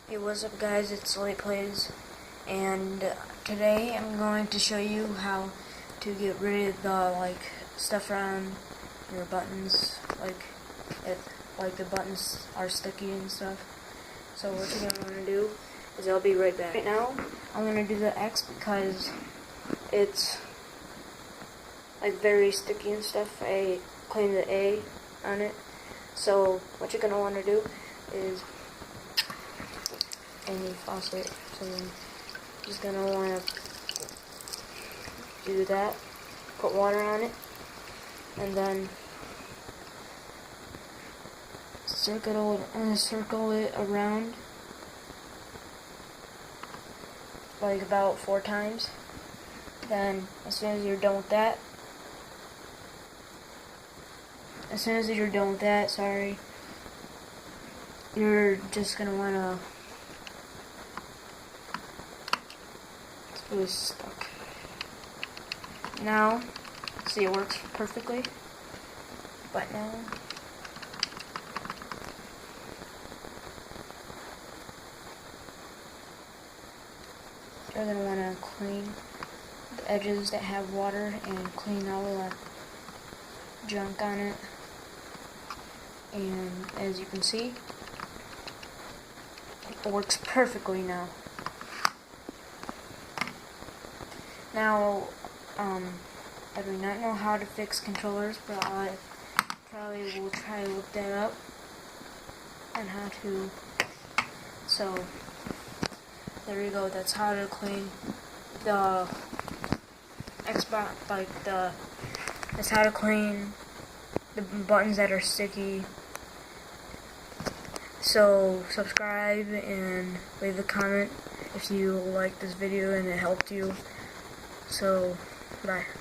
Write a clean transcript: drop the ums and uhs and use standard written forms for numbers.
Hey, what's up guys, it's Slate Plays, and today I'm going to show you how to get rid of the stuff around your buttons, if the buttons are sticky and stuff. So what you're going to want to do is, I'll be right back. Right now, I'm going to do the X because it's very sticky and stuff. I claim the A on it. So what you're going to want to do is any faucet, so you're just gonna want to do that, put water on it, and then circle it around like about 4 times. Then as soon as you're done with that, you're just gonna want to, it was stuck. Now, see, it works perfectly. But now, you're gonna want to clean the edges that have water and clean all the junk on it. And as you can see, it works perfectly now. Now, I do not know how to fix controllers, but I probably will try to look that up on how to. So, there you go. That's how to clean the Xbox, that's how to clean the buttons that are sticky. So, subscribe and leave a comment if you liked this video and it helped you. So, bye.